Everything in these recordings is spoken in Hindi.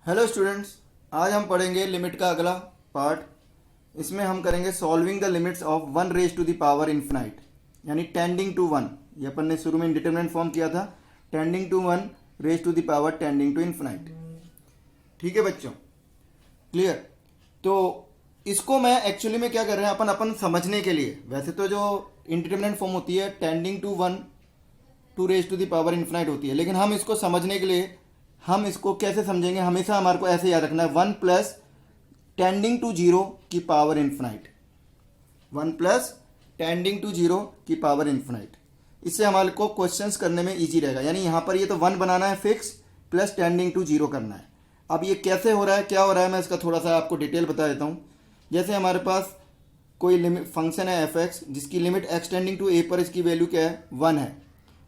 हेलो स्टूडेंट्स, आज हम पढ़ेंगे लिमिट का अगला पार्ट। इसमें हम करेंगे solving the limits of one raise to the power infinite, यानी टेंडिंग टू वन। ये अपन ने शुरू में इंडिटरमिनेंट फॉर्म किया था, tending to one raise to the power tending to infinite. ठीक है बच्चों, क्लियर। तो इसको मैं एक्चुअली में क्या कर रहे हैं, अपन अपन समझने के लिए, वैसे तो जो इंडिटरमिनेंट फॉर्म होती है tending to one to raise to the power infinite होती है, लेकिन हम इसको समझने के लिए हम इसको कैसे समझेंगे, हमेशा हमारे को ऐसे याद रखना है, one plus tending to zero की power infinite, one plus tending to zero की पावर इन्फिनाइट। इससे हमारे को क्वेश्चंस करने में इजी रहेगा। यानी यहाँ पर ये तो वन बनाना है fix, plus tending to zero करना है। अब ये कैसे हो रहा है, क्या हो रहा है, मैं इसका थोड़ा सा आपको डिटेल बता देता हूँ। जैसे हमारे पास कोई लिमिट फंक्शन है एफ एक्स, जिसकी लिमिट एक्सटेंडिंग टू ए पर इसकी वैल्यू क्या है, वन है,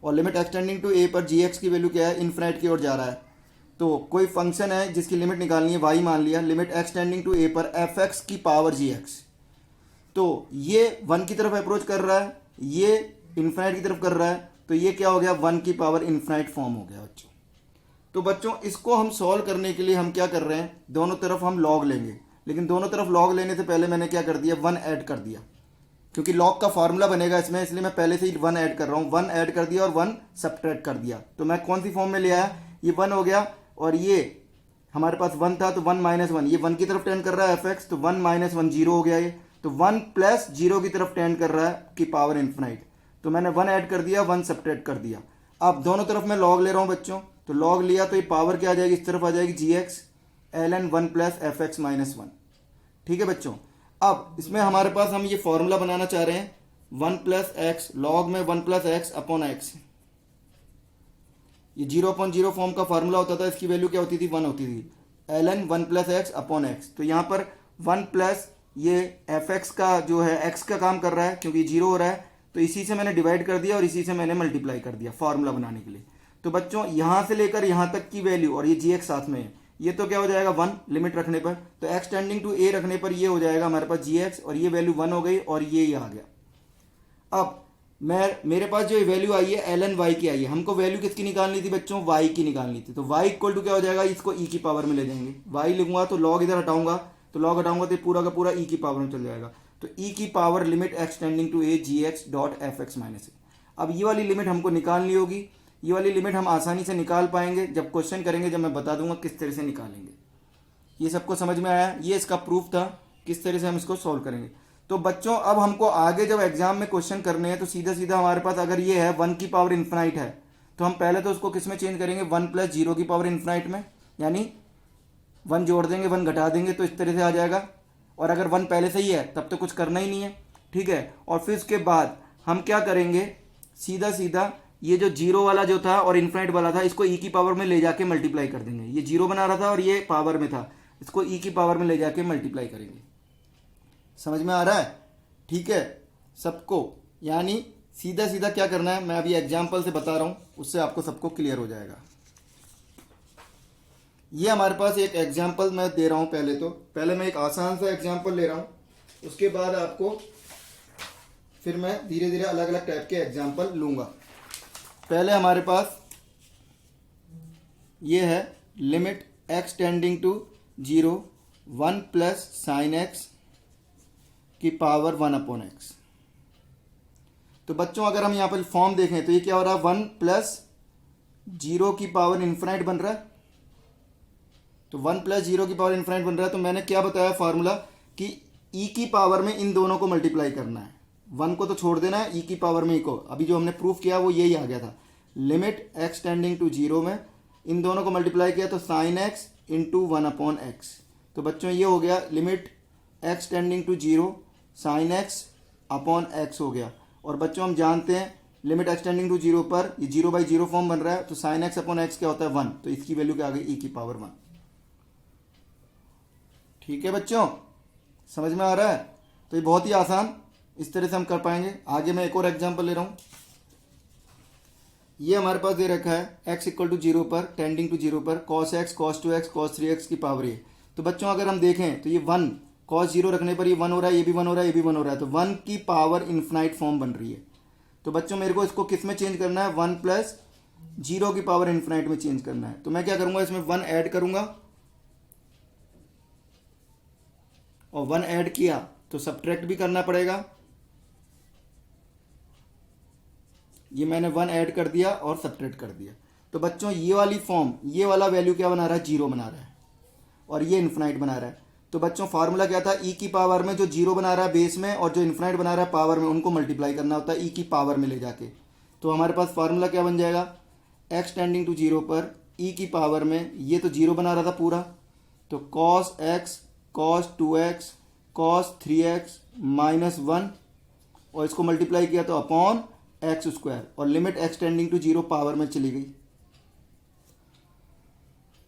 और लिमिट एक्सटेंडिंग टू ए पर जी एक्स की वैल्यू क्या है, इन्फिनाइट की ओर जा रहा है। तो कोई फंक्शन है जिसकी लिमिट निकालनी है वाई मान लिया, लिमिट एक्सटेंडिंग टू ए पर एफ एक्स की पावर जी एक्स। तो ये वन की तरफ अप्रोच कर रहा है, ये इन्फिनाइट की तरफ कर रहा है, तो ये क्या हो गया, वन की पावर इन्फिनाइट फॉर्म हो गया बच्चों। तो बच्चों इसको हम सॉल्व करने के लिए हम क्या कर रहे हैं, दोनों तरफ हम लॉग लेंगे, लेकिन दोनों तरफ लॉग लेने से पहले मैंने क्या कर दिया, वन ऐड कर दिया, क्योंकि लॉग का फॉर्मूला बनेगा इसमें, इसलिए मैं पहले से ही वन ऐड कर रहा हूँ। वन ऐड कर दिया और वन सब्ट्रैक्ट कर दिया। तो मैं कौन सी फॉर्म में ले आया, ये वन हो गया, और ये हमारे पास वन था तो वन माइनस वन, ये वन की तरफ टेंड कर रहा है एफ एक्स, तो वन माइनस वन जीरो हो गया ये, तो वन प्लस जीरो की तरफ टेंड कर रहा है कि पावर इन्फिनाइट। तो मैंने वन ऐड कर दिया, वन सब्ट्रैक्ट कर दिया। अब दोनों तरफ मैं लॉग ले रहा हूँ बच्चों, तो लॉग लिया तो ये पावर क्या आ जाएगी, इस तरफ आ जाएगी g x l N one plus f x minus one. ठीक है बच्चों, अब इसमें हमारे पास हम ये फॉर्मूला बनाना चाह रहे हैं, वन प्लस एक्स लॉग में one plus X upon x. ये जीरो अपॉन जीरो फॉर्म का फार्मूला होता था, इसकी वैल्यू क्या होती थी, वन होती थी, L N one plus X upon X. तो यहाँ पर वन प्लस ये एफ एक्स का जो है एक्स का काम कर रहा है, क्योंकि जीरो हो रहा है, तो इसी से मैंने डिवाइड कर दिया और इसी से मैंने मल्टीप्लाई कर दिया फार्मूला बनाने के लिए। तो बच्चों यहाँ से लेकर यहाँ तक की वैल्यू, और ये जी एक्स साथ में है, ये तो क्या हो जाएगा वन लिमिट रखने पर, तो एक्स टेंडिंग टू ए रखने पर ये हो जाएगा हमारे पास जी एक्स, और ये वैल्यू वन हो गई और ये आ गया। अब मेरे पास जो वैल्यू आई है एल एन वाई की आई है, हमको वैल्यू किसकी निकालनी थी बच्चों, वाई की निकालनी थी। तो वाई इक्वल टू क्या हो जाएगा, इसको ई की पावर में ले जाएंगे, वाई लिखूंगा तो लॉग इधर हटाऊंगा, तो लॉग हटाऊंगा तो पूरा का पूरा ई की पावर में चल जाएगा। तो ई की power limit x tending to a g x dot f x minus a. अब ये वाली लिमिट हमको निकालनी होगी, ये वाली लिमिट हम आसानी से निकाल पाएंगे जब क्वेश्चन करेंगे, जब मैं बता दूंगा किस तरह से निकालेंगे। ये सबको समझ में आया, ये इसका प्रूफ था किस तरह से हम इसको सॉल्व करेंगे। तो बच्चों अब हमको आगे जब एग्जाम में क्वेश्चन करने हैं, तो सीधा सीधा हमारे पास अगर ये है वन की पावर इन्फिनाइट है, तो हम पहले तो उसको किस में चेंज करेंगे, वन प्लस जीरो की पावर इन्फिनाइट में, यानी वन जोड़ देंगे वन घटा देंगे तो इस तरह से आ जाएगा। और अगर वन पहले से ही है तब तो कुछ करना ही नहीं है, ठीक है। और फिर उसके बाद हम क्या करेंगे, सीधा सीधा ये जो जीरो वाला जो था और इन्फिनाइट वाला था, इसको ई की पावर में ले जाके मल्टीप्लाई कर देंगे। ये जीरो बना रहा था और ये पावर में था, इसको ई की पावर में ले जाके मल्टीप्लाई करेंगे। समझ में आ रहा है, ठीक है सबको। यानी सीधा सीधा क्या करना है, मैं अभी एग्जाम्पल से बता रहा हूं, उससे आपको सबको क्लियर हो जाएगा। ये हमारे पास एक एग्जाम्पल मैं दे रहा हूं, पहले मैं एक आसान सा एग्जाम्पल ले रहा हूं, उसके बाद आपको फिर मैं धीरे धीरे अलग अलग टाइप के एग्जाम्पल लूंगा। पहले हमारे पास ये है limit x tending to zero one plus sine X की पावर वन अपॉन एक्स। तो बच्चों अगर हम यहां पर फॉर्म देखें तो ये क्या हो रहा है, वन प्लस जीरो की पावर इन्फिनाइट बन रहा है, तो वन प्लस जीरो की पावर इन्फिनाइट बन रहा है। तो मैंने क्या बताया फार्मूला कि ई की पावर में इन दोनों को मल्टीप्लाई करना है, वन को तो छोड़ देना है, ई की पावर में ई को। अभी जो हमने प्रूफ किया वो यही आ गया था, limit x tending to zero में इन दोनों को मल्टीप्लाई किया तो sine X into one upon X. तो बच्चों ये हो गया limit x tending to zero sine X upon X हो गया। और बच्चों हम जानते हैं limit x tending to zero पर ये जीरो बाई जीरो फॉर्म बन रहा है, तो साइन एक्स अपॉन एक्स क्या होता है, वन, तो इसकी वैल्यू क्या आ गई, ई की पावर वन। ठीक है बच्चों, समझ में आ रहा है। तो ये बहुत ही आसान इस तरह से हम कर पाएंगे। आगे मैं एक और एग्जाम्पल ले रहा हूं, ये हमारे पास दे रखा है एक्स इक्वल टू जीरो पर टेंडिंग टू जीरो पर cos X cos two x cos three x की पावर ए। तो बच्चों अगर हम देखें तो ये वन कॉस जीरो रखने पर ये वन हो रहा है, ये भी वन हो रहा है, ये भी वन हो रहा है, तो वन की पावर इन्फिनाइट फॉर्म बन रही है। तो बच्चों मेरे को इसको किस में चेंज करना है, वन प्लस जीरो की पावर इन्फिनाइट में चेंज करना है। तो मैं क्या करूंगा, इसमें वन ऐड करूंगा और 1 ऐड किया तो सब्ट्रैक्ट भी करना पड़ेगा। ये मैंने 1 ऐड कर दिया और सब्ट्रैक्ट कर दिया। तो बच्चों ये वाली फॉर्म, ये वाला वैल्यू क्या बना रहा है, 0 बना रहा है और ये इन्फिनाइट बना रहा है। तो बच्चों फार्मूला क्या था, ई की पावर में जो 0 बना रहा है बेस में और जो इन्फिनाइट बना रहा है पावर में, उनको मल्टीप्लाई करना होता है ई की पावर में ले जाके। तो हमारे पास फार्मूला क्या बन जाएगा, एक्स टेंडिंग टू 0 पर ई की पावर में, ये तो 0 बना रहा था पूरा, तो cos X cos 2x cos 3x minus 1 और इसको मल्टीप्लाई किया तो अपॉन एक्स स्क्वायर और limit x tending to 0 power में चली गई।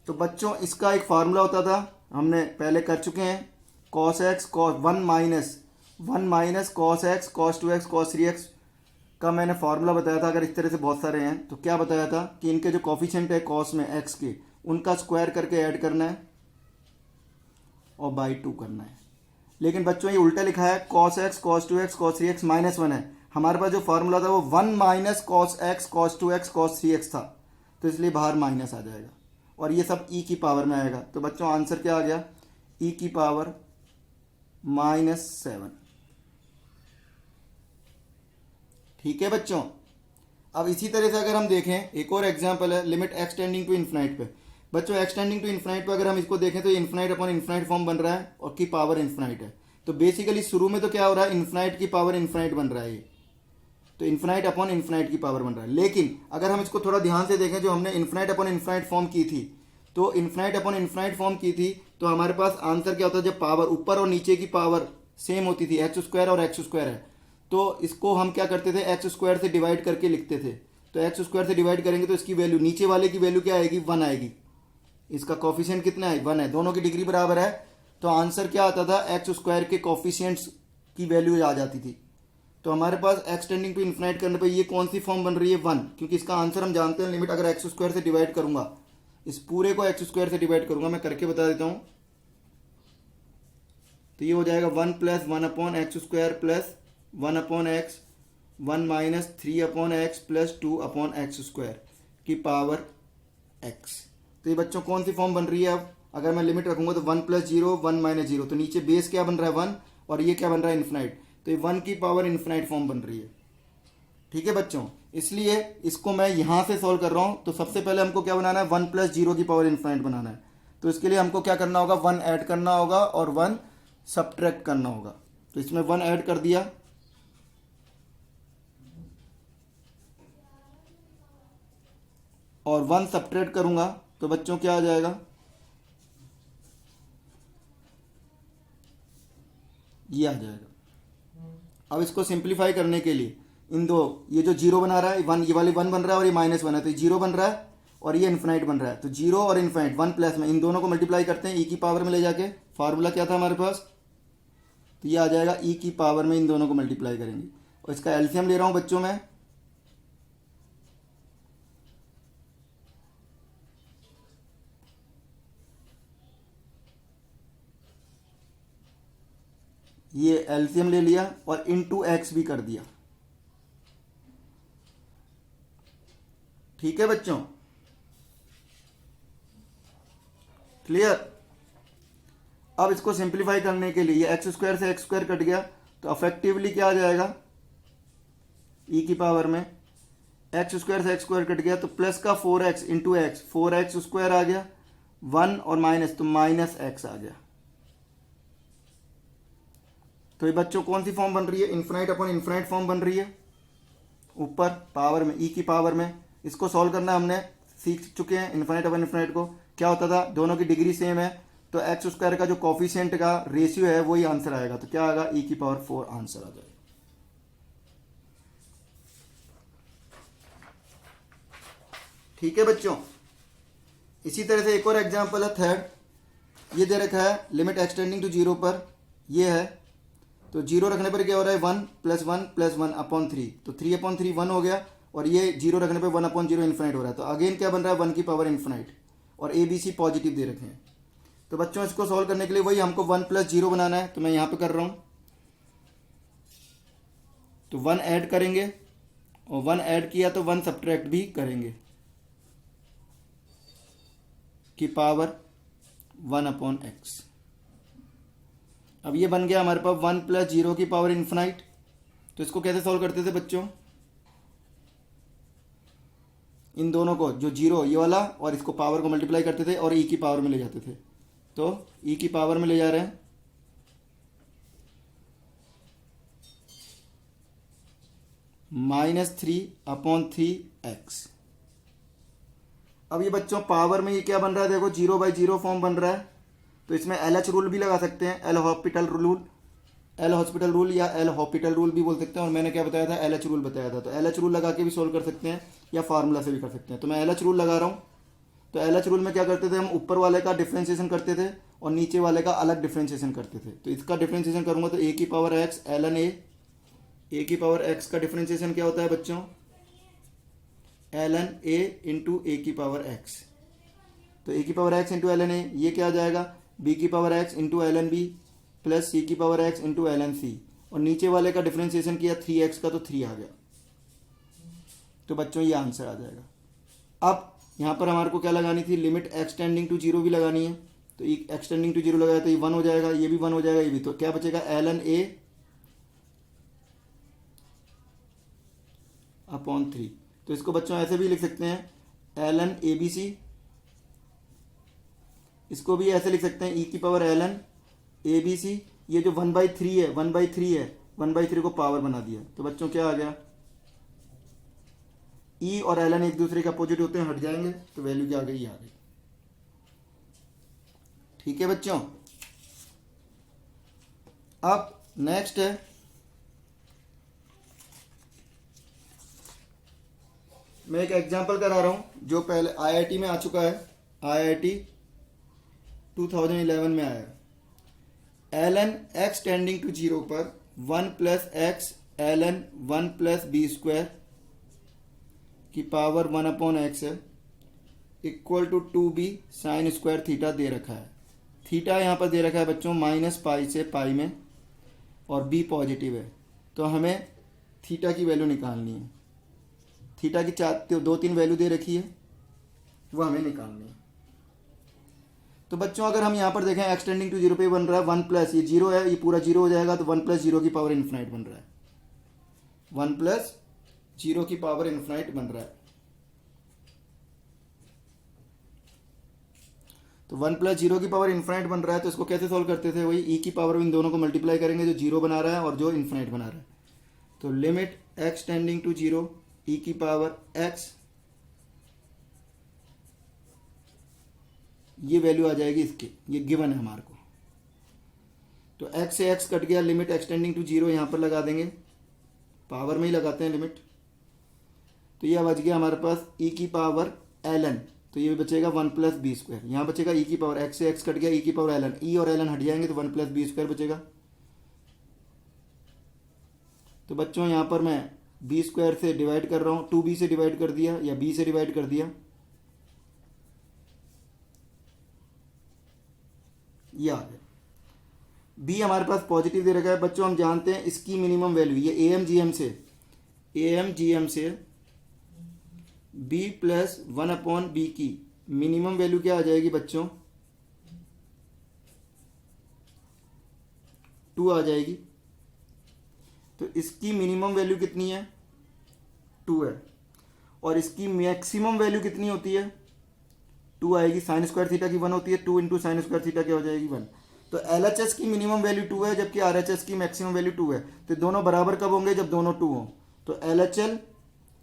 तो बच्चों इसका एक फार्मूला होता था, हमने पहले कर चुके हैं, cos X cos 1 minus cos X cos 2x cos 3x का मैंने फार्मूला बताया था। अगर इस तरह से बहुत सारे हैं तो क्या बताया था कि इनके जो कॉफिशिएंट है कॉस में एक्स के, उनका स्क्वायर करके ऐड करना है और बाई 2 करना है। लेकिन बच्चों ये उल्टा लिखा है, cos X cos 2x cos 3x minus 1 है। हमारे पास जो फार्मूला था वो 1 minus cos X cos 2x cos 3x था, तो इसलिए बाहर माइनस आ जाएगा और ये सब ई की पावर में आएगा। तो बच्चों आंसर क्या आ गया, ई की पावर -7। ठीक है बच्चों। अब इसी तरह से अगर हम देखें, एक और एग्जांपल है limit x tending to infinite पे। बच्चों एक्स टेंडिंग टू इन्फिनाइट पे अगर हम इसको देखें तो इन्फिनाइट अपॉन इन्फिनाइट फॉर्म बन रहा है और की पावर इन्फिनाइट है। तो बेसिकली शुरू में तो क्या हो रहा है, इन्फिनाइट की पावर इन्फिनाइट बन रहा है ये, तो इन्फिनाइट अपॉन इन्फिनाइट की पावर बन रहा है। लेकिन अगर हम इसको थोड़ा ध्यान से देखें, जो हमने इन्फिनाइट अपॉन इन्फिनाइट फॉर्म की थी, तो इन्फिनाइट अपॉन इन्फिनाइट फॉर्म की थी तो हमारे पास आंसर क्या होता है, जब पावर ऊपर और नीचे की पावर सेम होती थी, एक्स स्क्वायर और एक्स स्क्वायर है, तो इसको हम क्या करते थे, एक्स स्क्वायर से डिवाइड करके लिखते थे। तो एक्स स्क्वायर से डिवाइड करेंगे तो इसकी वैल्यू, नीचे वाले की वैल्यू क्या आएगी, 1 आएगी। इसका कॉफिशिएंट कितना है, 1 है, दोनों की डिग्री बराबर है। तो आंसर क्या आता था, एक्स स्क्वायर के कॉफिशिएंट्स की वैल्यू आ जाती थी। तो हमारे पास एक्स टेंडिंग टू इन्फिनाइट करने पर ये कौन सी फॉर्म बन रही है, 1, क्योंकि इसका आंसर हम जानते हैं, लिमिट अगर एक्स स्क्वायर से डिवाइड करूंगा, इस पूरे को एक्स स्क्वायर से डिवाइड करूंगा, मैं करके बता देता हूं, तो ये हो जाएगा 1 plus 1 upon X square plus 1 upon x 1 minus 3 upon x plus 2 upon X square की पावर एक्स। तो ये बच्चों कौन सी फॉर्म बन रही है। अब अगर मैं लिमिट रखूंगा तो 1 प्लस 0 1 माइनस 0, तो नीचे बेस क्या बन रहा है, 1, और ये क्या बन रहा है, इन्फिनाइट, तो ये 1 की पावर इन्फिनाइट फॉर्म बन रही है। ठीक है बच्चों, इसलिए इसको मैं यहां से सॉल्व कर रहा हूं। तो सबसे पहले हमको क्या बनाना है, 1 प्लस 0 की पावर इन्फिनाइट बनाना है। तो इसके लिए हमको क्या करना होगा, 1 ऐड करना होगा और 1 सब्ट्रैक्ट करना होगा। तो इसमें 1 ऐड कर दिया और 1 सब्ट्रैक्ट करूंगा तो बच्चों क्या आ जाएगा, ये आ जाएगा। अब इसको सिंप्लीफाई करने के लिए इन दो, ये जो 0 बना रहा है 1, ये वाली 1 बन रहा है और ये -1 है, तो 0 बन रहा है और ये इन्फिनाइट बन रहा है। तो 0 और इन्फिनाइट 1 प्लस में, इन दोनों को मल्टीप्लाई करते हैं ई की पावर में ले जाके। फार्मूला क्या था हमारे पास, तो ये आ जाएगा ई की पावर में, इन दोनों को मल्टीप्लाई करेंगे और इसका एलसीएम ले रहा हूं बच्चों में, ये एलसीएम ले लिया और इनटू एक्स भी कर दिया। ठीक है बच्चों, क्लियर। अब इसको सिंप्लीफाई करने के लिए ये एक्स स्क्वायर से एक्स स्क्वायर कट गया, तो अफेक्टिवली क्या आ जाएगा, ई की पावर में एक्स स्क्वायर से एक्स स्क्वायर कट गया तो प्लस का 4x into x, 4x square आ गया, 1 और माइनस तो माइनस एक्स आ गया। तो ये बच्चों कौन सी फॉर्म बन रही है, इन्फिनाइट अपॉन इन्फिनाइट फॉर्म बन रही है, ऊपर पावर में ई की पावर में। इसको सॉल्व करना हमने सीख चुके हैं, इन्फिनाइट अपॉन इन्फिनाइट को क्या होता था, दोनों की डिग्री सेम है, तो एक्स स्क्वायर का जो कॉफिशिएंट का रेशियो है वही आंसर आएगा। तो क्या आएगा, ई की पावर 4 आंसर आ जाएगा। ठीक है बच्चों, इसी तरह से एक और एग्जांपल है थर्ड, ये दे रखा है लिमिट एक्सटेंडिंग टू 0 पर, ये है, तो 0 रखने पर क्या हो रहा है, 1 प्लस 1 प्लस 1 अपॉन 3, तो 3 अपॉन 3 1 हो गया, और ये 0 रखने पर 1 अपॉन 0 इन्फिनाइट हो रहा है। तो अगेन क्या बन रहा है, 1 की पावर इन्फिनाइट, और ए बी सी पॉजिटिव दे रखे हैं। तो बच्चों इसको सॉल्व करने के लिए वही हमको 1 प्लस 0 बनाना है, तो मैं यहाँ पे कर रहा हूँ। तो 1 ऐड करेंगे और 1 ऐड किया तो 1 सब्ट्रैक्ट भी करेंगे की पावर 1 अपॉन एक्स। अब ये बन गया हमारे पास 1 प्लस जीरो की पावर इन्फिनाइट। तो इसको कैसे सॉल्व करते थे बच्चों, इन दोनों को, जो जीरो ये वाला और इसको पावर को मल्टीप्लाई करते थे और ई की पावर में ले जाते थे। तो ई की पावर में ले जा रहे हैं, -3/3x। अब ये बच्चों पावर में ये क्या बन रहा है, देखो 0/0 फॉर्म बन रहा है। तो इसमें LH रूल भी लगा सकते हैं, एल हॉस्पिटल रूल या एल हॉस्पिटल रूल भी बोल सकते हैं। और मैंने क्या बताया था, LH रूल बताया था। तो LH रूल लगा के भी सोल्व कर सकते हैं या फार्मूला से भी कर सकते हैं। तो मैं LH रूल लगा रहा हूँ। तो LH रूल में क्या करते थे, हम ऊपर वाले का डिफ्रेंशिएशन करते थे और नीचे वाले का अलग डिफ्रेंशिएशन करते थे। तो इसका डिफ्रेंशिएशन करूंगा तो a की पावर x ln a की पावर x का डिफ्रेंशिएशन क्या होता है बच्चों, ln a इंटू ए की पावर x। तो a की power x into ln a, ये क्या आ जाएगा, b की power x into ln b plus c की power x into ln c। और नीचे वाले का डिफ्रेंशिएशन किया 3x का, तो 3 आ गया। तो बच्चों ये आंसर आ जाएगा। अब यहाँ पर हमारे को क्या लगानी थी, limit x tending to zero भी लगानी है। तो x टेंडिंग टू जीरो लगाया तो ये 1 हो जाएगा, ये भी 1 हो जाएगा, ये भी। तो क्या बचेगा, ln a अपॉन 3। तो इसको बच्चों ऐसे भी लिख सकते हैं, ln abc। इसको भी ऐसे लिख सकते हैं, e की पावर ln abc। ये जो 1/3 है, 1/3 है, 1/3 को पावर बना दिया। तो बच्चों क्या आ गया, ई और ln एक दूसरे के अपोजिट होते हैं, हट जाएंगे। तो वैल्यू क्या आ गई, आ गई। ठीक है बच्चों। अब नेक्स्ट है, मैं एक एग्जांपल करा रहा हूं जो पहले IIT में आ चुका है। IIT 2011 में आया। ln x tending to zero पर 1 plus x ln 1 plus b square की पावर 1/x है, equal to 2b sine square theta दे रखा है। थीटा यहाँ पर दे रखा है बच्चों -π से π में, और b पॉजिटिव है। तो हमें थीटा की वैल्यू निकालनी है। थीटा की 2-3 वैल्यू दे रखी है, वो हमें निकालनी है। तो बच्चों अगर हम यहाँ पर देखें, एक्स टेंडिंग टू जीरो पे बन रहा है 1 प्लस, ये जीरो है, ये पूरा जीरो हो जाएगा। तो 1 प्लस जीरो की पावर इन्फिनाइट बन रहा है, 1 प्लस जीरो की पावर इन्फिनाइट बन रहा है। तो 1 प्लस जीरो की पावर इन्फिनाइट बन रहा है। तो इसको कैसे सॉल्व करते थे, वही e की पावर इन दोनों को मल्टीप्लाई करेंगे, जो जीरो बना रहा है और जो इन्फिनाइट बना रहा है। तो limit x tending to zero e की पावर x, ये वैल्यू आ जाएगी इसकी, ये गिवन है हमारे को। तो x से x कट गया, लिमिट एक्सटेंडिंग टू जीरो यहाँ पर लगा देंगे, पावर में ही लगाते हैं लिमिट। तो ये बच गया हमारे पास e की पावर ln। तो ये बचेगा 1 प्लस बी स्क्वायर, यहाँ बचेगा e की पावर, x से x कट गया, e की पावर ln, e और ln हट जाएंगे तो 1 प्लस बी स्क्वायर बचेगा। तो बच्चों यहाँ पर मैं बी स्क्वायर से डिवाइड कर रहा हूँ, 2b से डिवाइड कर दिया या b से डिवाइड कर दिया, ये आ गया। b हमारे पास पॉजिटिव दे रखा है बच्चों, हम जानते हैं इसकी मिनिमम वैल्यू, ये AMGM से b प्लस 1/b की मिनिमम वैल्यू क्या आ जाएगी बच्चों, 2 आ जाएगी। तो इसकी मिनिमम वैल्यू कितनी है, 2 है। और इसकी मैक्सिमम वैल्यू कितनी होती है, 2 आएगी। साइन स्क्वायर थीटा की 1 होती है, 2 इंटू साइन स्क्वायर थीटा क्या हो जाएगी, 1। तो LHS की मिनिमम वैल्यू 2 है, जबकि RHS की मैक्सिमम वैल्यू 2 है। तो दोनों बराबर कब होंगे, जब दोनों 2 हों। तो LHL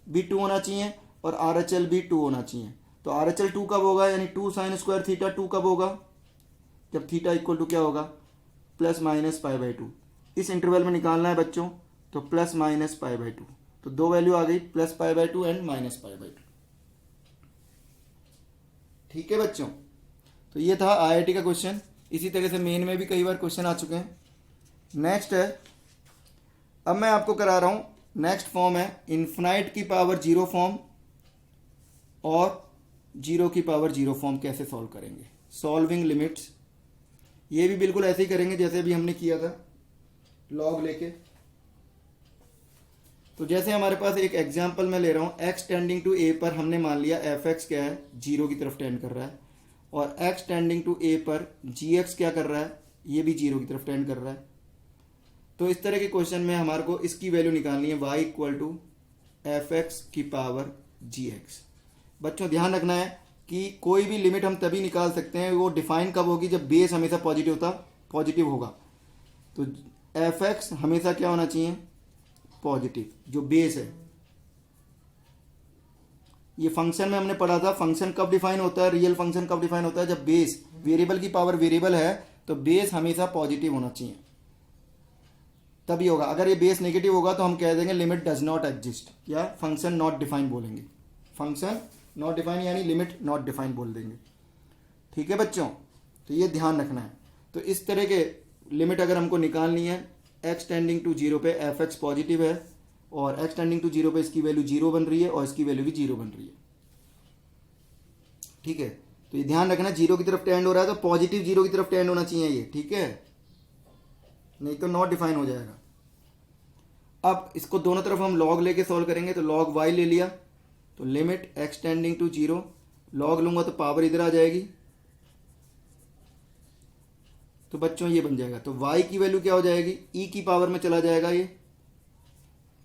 भी 2 होना चाहिए और RHL भी 2 होना चाहिए। तो RHL 2 कब होगा, यानी 2 साइन स्क्वायर थीटा 2 कब होगा, जब थीटा इक्वल टू क्या होगा, ±π/2। इस इंटरवल में निकालना है बच्चों, तो ±π/2। तो दो वैल्यू आ गई, +π/2 एंड -π/2। ठीक है बच्चों। तो ये था IIT का क्वेश्चन। इसी तरह से मेन में भी कई बार क्वेश्चन आ चुके हैं। नेक्स्ट है, अब मैं आपको करा रहा हूं, नेक्स्ट फॉर्म है इन्फिनाइट की पावर जीरो फॉर्म और जीरो की पावर जीरो फॉर्म कैसे सॉल्व करेंगे, सॉल्विंग लिमिट्स। ये भी बिल्कुल ऐसे ही करेंगे जैसे भी हमने किया था, लॉग लेके। तो जैसे हमारे पास एक एग्जांपल मैं ले रहा हूँ, x टेंडिंग टू a पर हमने मान लिया fx क्या है, जीरो की तरफ टेंड कर रहा है, और x टेंडिंग टू a पर gx क्या कर रहा है, ये भी जीरो की तरफ टेंड कर रहा है। तो इस तरह के क्वेश्चन में हमारे को इसकी वैल्यू निकालनी है y equal to F X की पावर जी एक्स। बच्चों ध्यान रखना है कि कोई भी लिमिट हम तभी निकाल सकते हैं, वो डिफाइन कब होगी जब बेस हमेशा पॉजिटिव होगा। तो एफ एक्स हमेशा क्या होना चाहिए, पॉजिटिव, जो बेस है। ये फंक्शन में हमने पढ़ा था, फंक्शन कब डिफाइन होता है, रियल फंक्शन कब डिफाइन होता है, जब बेस, वेरिएबल की पावर वेरिएबल है तो बेस हमेशा पॉजिटिव होना चाहिए, तभी होगा। अगर ये बेस नेगेटिव होगा तो हम कह देंगे लिमिट डज नॉट एग्जिस्ट, या फंक्शन नॉट डिफाइन बोलेंगे, फंक्शन नॉट डिफाइन यानी लिमिट नॉट डिफाइन बोल देंगे। ठीक है बच्चों, तो ये ध्यान रखना है। तो इस तरह के लिमिट अगर हमको निकालनी है, एक्स टेंडिंग टू जीरो पे एफ एक्स पॉजिटिव है और एक्स टेंडिंग टू जीरो पे इसकी वैल्यू जीरो बन रही है और इसकी वैल्यू भी जीरो बन रही है। ठीक है, तो ये ध्यान रखना, जीरो की तरफ टेंड हो रहा है तो पॉजिटिव जीरो की तरफ टेंड होना चाहिए ये, ठीक है, नहीं तो नॉट डिफाइन हो जाएगा। अब इसको दोनों तरफ हम लॉग लेके सॉल्व करेंगे, तो लॉग वाई ले लिया, तो limit x tending to zero, log लूंगा तो पावर इधर आ जाएगी, तो बच्चों ये बन जाएगा। तो y की वैल्यू क्या हो जाएगी, e की पावर में चला जाएगा ये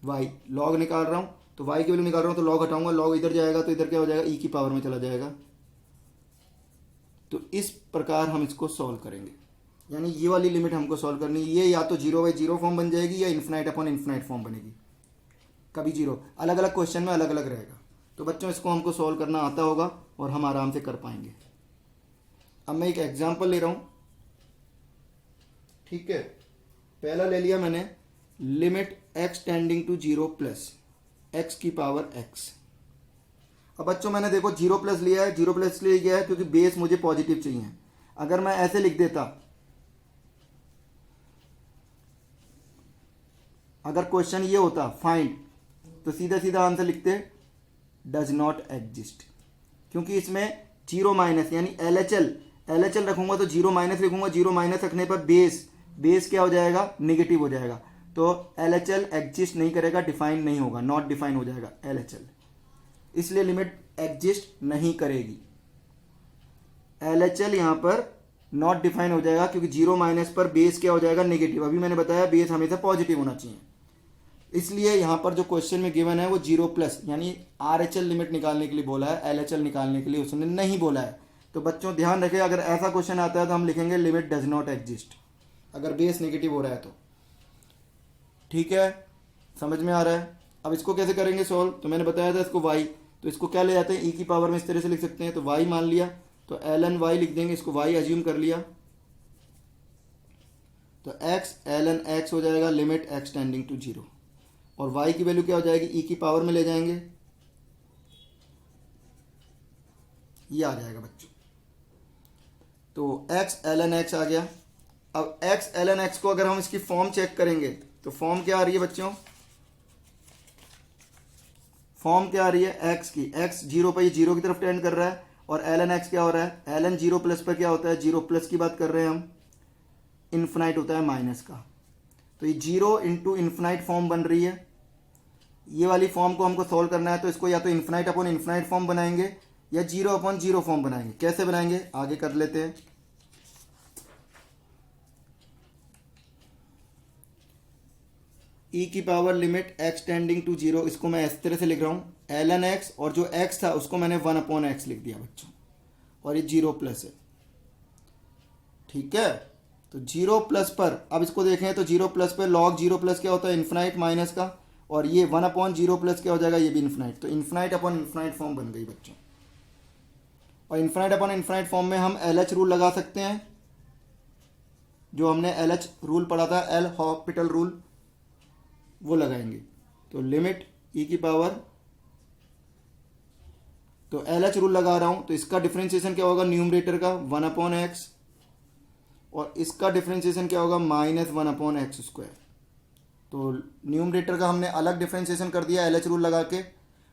y, लॉग निकाल रहा हूं तो y की वैल्यू निकाल रहा हूं तो लॉग हटाऊंगा, लॉग इधर जाएगा तो इधर क्या हो जाएगा, e की पावर में चला जाएगा। तो इस प्रकार हम इसको सॉल्व करेंगे, यानी ये वाली लिमिट हमको सॉल्व करनी है। ये या तो जीरो बाई जीरो फॉर्म बन जाएगी या इन्फिनाइट अपॉन इन्फिनाइट फॉर्म बनेगी, कभी जीरो, अलग अलग क्वेश्चन में अलग अलग रहेगा। तो बच्चों इसको हमको सॉल्व करना आता होगा और हम आराम से कर पाएंगे। अब मैं एक एग्जाम्पल ले रहा हूं, ठीक है, पहला ले लिया मैंने, limit x tending to zero plus X की पावर एक्स। अब बच्चों मैंने देखो जीरो प्लस लिया है, जीरो प्लस लिए गया है क्योंकि बेस मुझे पॉजिटिव चाहिए। अगर मैं ऐसे लिख देता, अगर क्वेश्चन ये होता फाइंड, तो सीधा सीधा आंसर लिखते डज नॉट एग्जिस्ट, क्योंकि इसमें जीरो माइनस यानी एल रखूंगा तो जीरो माइनस लिखूंगा, जीरो माइनस रखने पर बेस क्या हो जाएगा, नेगेटिव हो जाएगा, तो एल एग्जिस्ट नहीं करेगा, डिफाइन नहीं होगा, नॉट डिफाइन हो जाएगा एल, इसलिए लिमिट एग्जिस्ट नहीं करेगी। एल यहां पर नॉट डिफाइन हो जाएगा क्योंकि जीरो माइनस पर बेस क्या हो जाएगा, नेगेटिव। अभी मैंने बताया बेस हमेशा पॉजिटिव होना चाहिए, इसलिए यहां पर जो क्वेश्चन में गिवन है वो जीरो प्लस यानी आरएचएल लिमिट निकालने के लिए बोला है, एलएचएल निकालने के लिए उसने नहीं बोला है। तो बच्चों ध्यान रखें, अगर ऐसा क्वेश्चन आता है तो हम लिखेंगे लिमिट डज नॉट एग्जिस्ट, अगर बेस नेगेटिव हो रहा है तो। ठीक है, समझ में आ रहा है। अब इसको कैसे करेंगे सॉल्व, तो मैंने बताया था इसको y, तो इसको क्या ले जाते हैं, ई की पावर में इस तरह से लिख सकते हैं, तो y मान लिया तो ln y लिख देंगे, इसको y एज्यूम कर लिया, तो x ln x हो जाएगा limit x tending to zero, और y की वैल्यू क्या हो जाएगी, e की पावर में ले जाएंगे, ये आ जाएगा बच्चों। तो x ln x आ गया। अब x ln x को अगर हम इसकी फॉर्म चेक करेंगे तो फॉर्म क्या आ रही है बच्चों, फॉर्म क्या आ रही है x की, x जीरो पर, ये जीरो की तरफ टेंड कर रहा है, और ln x क्या हो रहा है, ln जीरो प्लस पर क्या होता है, जीरो प्लस की बात कर रहे हैं हम, इन्फिनाइट होता है माइनस का, तो ये जीरो इंटू इन्फिनाइट फॉर्म बन रही है। ये वाली फॉर्म को हमको सॉल्व करना है तो इसको या तो इन्फिनाइट अपॉन इन्फिनाइट फॉर्म बनाएंगे या जीरो अपॉन जीरो फॉर्म बनाएंगे। कैसे बनाएंगे आगे कर लेते हैं। ई की power limit x tending to zero, इसको मैं इस तरह से लिख रहा हूं, ln x, और जो x था उसको मैंने वन अपॉन एक्स लिख दिया बच्चों, और ये जीरो प्लस है। ठीक है, तो जीरो प्लस पर अब इसको देखें तो जीरो प्लस पर लॉग जीरो प्लस क्या होता है, इन्फिनाइट माइनस का, और ये वन अपॉन जीरो प्लस क्या हो जाएगा, ये भी इन्फिनाइट, तो इन्फिनाइट अपॉन इन्फिनाइट फॉर्म बन गई बच्चों। और इन्फिनाइट अपॉन इन्फिनाइट फॉर्म में हम एल एच रूल लगा सकते हैं, जो हमने एल एच रूल पढ़ा था, एल हॉस्पिटल रूल, वो लगाएंगे। तो लिमिट ई की पावर, तो एल एच रूल लगा रहा हूं तो इसका डिफरेंशिएशन क्या होगा, न्यूमरेटर का वन अपॉन एक्स, और इसका डिफरेंशिएशन क्या होगा, minus one upon X square. तो न्यूमरेटर का हमने अलग डिफरेंशिएशन कर दिया एल एच रूल लगा के,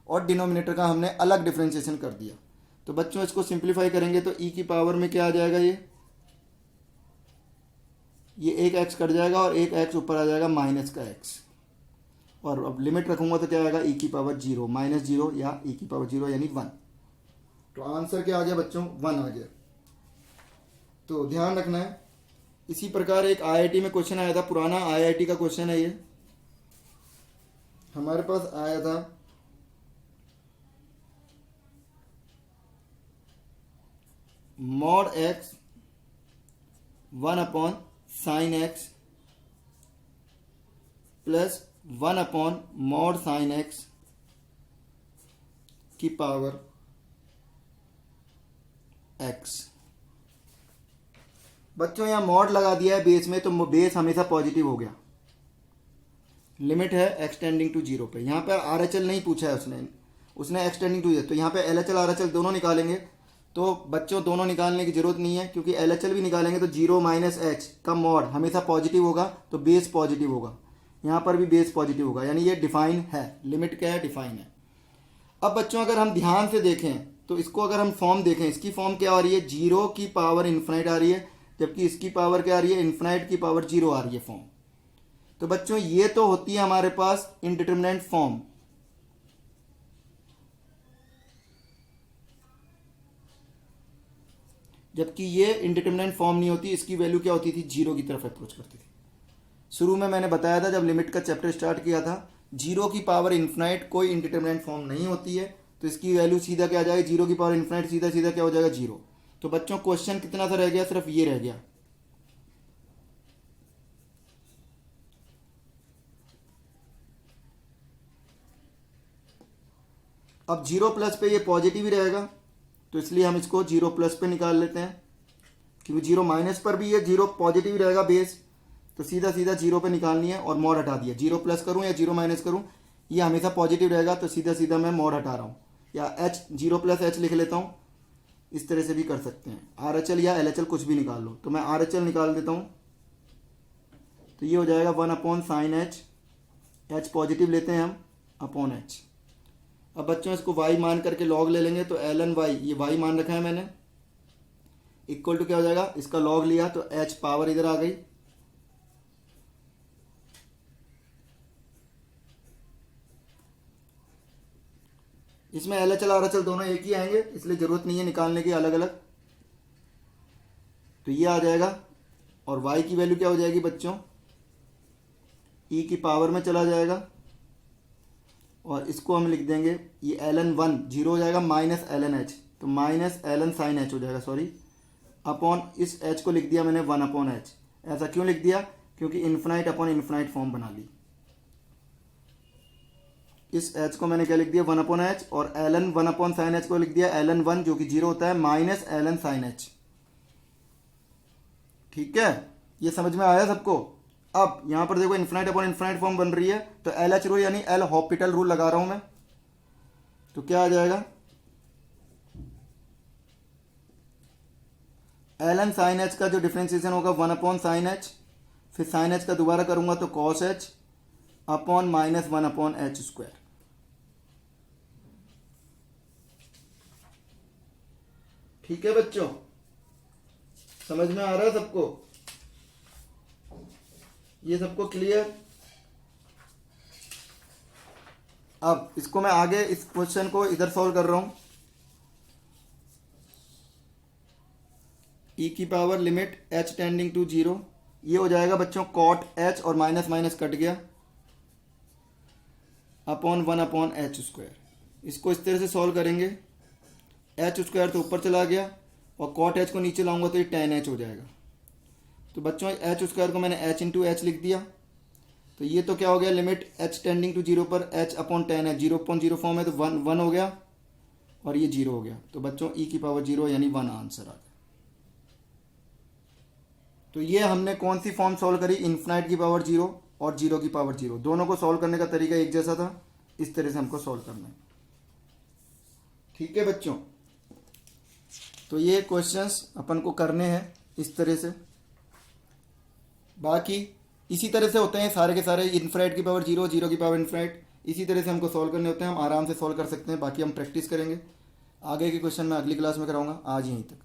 और डिनोमिनेटर का हमने अलग डिफरेंशिएशन कर दिया। तो बच्चों इसको सिंप्लीफाई करेंगे तो ई की पावर में क्या आ जाएगा, ये एक एक्स कट जाएगा और एक एक्स ऊपर आ जाएगा माइनस का एक्स, और अब लिमिट रखूंगा तो क्या आएगा, ई की पावर जीरो, माइनस जीरो या ई की पावर जीरो यानी वन। तो आंसर क्या आ गया बच्चों, वन आ गया। तो ध्यान रखना है, इसी प्रकार एक आईआईटी में क्वेश्चन आया था, पुराना आईआईटी का क्वेश्चन है ये, हमारे पास आया था mod x 1/sin x plus 1/mod sin x की पावर x। बच्चों यहाँ मॉड लगा दिया है बेस में, तो बेस हमेशा पॉजिटिव हो गया। लिमिट है एक्सटेंडिंग टू 0 पे। यहाँ पे RHL नहीं पूछा है उसने एक्सटेंडिंग टू 0, तो यहाँ पे LHL RHL दोनों निकालेंगे। तो बच्चों दोनों निकालने की जरूरत नहीं है, क्योंकि LHL भी निकालेंगे तो 0 - h का मॉड हमेशा पॉजिटिव होगा, तो बेस पॉजिटिव होगा। यहाँ पर भी बेस पॉजिटिव होगा, यानी ये डिफाइन है। लिमिट क्या है? डिफाइन है। अब बच्चों अगर हम ध्यान से देखें तो इसको अगर हम फॉर्म देखें, इसकी फॉर्म क्या आ रही है? 0 की पावर इन्फिनाइट आ रही है, जबकि इसकी पावर क्या आ रही है? इन्फिनाइट की पावर 0 आ रही है फॉर्म। तो बच्चों ये तो होती है हमारे पास इंडिटरमिनेंट फॉर्म। जबकि ये इंडिटरमिनेंट फॉर्म नहीं होती, इसकी वैल्यू क्या होती थी? 0 की तरफ अप्रोच करती थी। शुरू में मैंने बताया था जब लिमिट का चैप्टर स्टार्ट किया था, 0 की पावर इन्फिनाइट कोई इंडिटरमिनेंट फॉर्म नहीं होती है, तो इसकी वैल्यू सीधा क्या आ जाएगी? 0 की पावर इन्फिनाइट सीधा सीधा क्या हो जाएगा? 0। तो बच्चों क्वेश्चन कितना सा रह गया? सिर्फ ये रह गया। अब 0 प्लस पे ये पॉजिटिव ही रहेगा, तो इसलिए हम इसको 0 प्लस पे निकाल लेते हैं, क्योंकि 0 माइनस पर भी ये 0 पॉजिटिव रहेगा बेस, तो सीधा सीधा 0 पे निकालनी है और मॉड हटा दिया। 0 प्लस करूं या 0 माइनस करूं, ये हमेशा पॉजिटिव रहेगा, तो सीधा सीधा मैं मॉड हटा रहा हूं, या h 0 प्लस h लिख लेता हूं। इस तरह से भी कर सकते हैं। RHL या LHL कुछ भी निकाल लो, तो मैं RHL निकाल देता हूं, तो ये हो जाएगा 1/sin h, h पॉजिटिव लेते हैं हम, अपॉन h। अब बच्चों इसको y मान करके लॉग ले लेंगे, तो ln y, ये y मान रखा है मैंने, इक्वल टू क्या हो जाएगा? इसका लॉग लिया तो h पावर इधर आ गई, इसमें LHL RHL दोनों एक ही आएंगे, इसलिए जरूरत नहीं है निकालने की अलग अलग। तो ये आ जाएगा, और y की वैल्यू क्या हो जाएगी बच्चों? e की पावर में चला जाएगा, और इसको हम लिख देंगे, ये ln 1 0 हो जाएगा, माइनस ln h, तो माइनस ln sin h हो जाएगा, सॉरी, अपॉन इस h को लिख दिया मैंने 1/h। ऐसा क्यों लिख दिया? क्योंकि इन्फिनाइट अपॉन इन्फिनाइट फॉर्म बना ली। इस h को मैंने क्या लिख दिया? 1/h, और ln 1/sin h को लिख दिया ln 1 जो कि 0 होता है, माइनस ln sin h। ठीक है, ये समझ में आया सबको? अब यहां पर देखो इन्फिनाइट अपॉन इन्फिनाइट फॉर्म बन रही है, तो LH रूल यानी एल हॉस्पिटल रूल लगा रहा हूं मैं, तो क्या आ जाएगा? ln sin h का जो डिफ्रेंसिएशन होगा 1/sin h, फिर sin h का दोबारा करूंगा तो cos h upon minus 1/h²। ठीक है बच्चों, समझ में आ रहा है सबको? ये सबको क्लियर? अब इसको मैं आगे इस क्वेश्चन को इधर सॉल्व कर रहा हूं। e की power limit h tending to 0, ये हो जाएगा बच्चों cot h, और माइनस माइनस कट गया, अपॉन 1/h²। इसको इस तरह से सॉल्व करेंगे, h² तो ऊपर चला गया, और cot h को नीचे लाऊंगा तो ये tan h हो जाएगा। तो बच्चों h² को मैंने h इंटू एच लिख दिया, तो ये तो क्या हो गया? लिमिट h टेंडिंग टू 0 पर h upon tan h, 0/0 form है तो 1 हो गया, और ये 0 हो गया। तो बच्चों e की पावर 0 यानी 1 आंसर आ गया। तो ये हमने कौन सी फॉर्म सॉल्व करी? इन्फिनाइट की पावर 0 और 0 की पावर 0, दोनों को सॉल्व करने का तरीका एक जैसा था, इस तरह से हमको सॉल्व करना है। ठीक है बच्चों, तो ये क्वेश्चंस अपन को करने हैं इस तरह से। बाकी इसी तरह से होते हैं सारे के सारे, इन्फिनाइट की पावर 0, 0 की पावर इन्फिनाइट, इसी तरह से हमको सॉल्व करने होते हैं। हम आराम से सॉल्व कर सकते हैं, बाकी हम प्रैक्टिस करेंगे। आगे के क्वेश्चन मैं अगली क्लास में कराऊंगा। आज यहीं तक।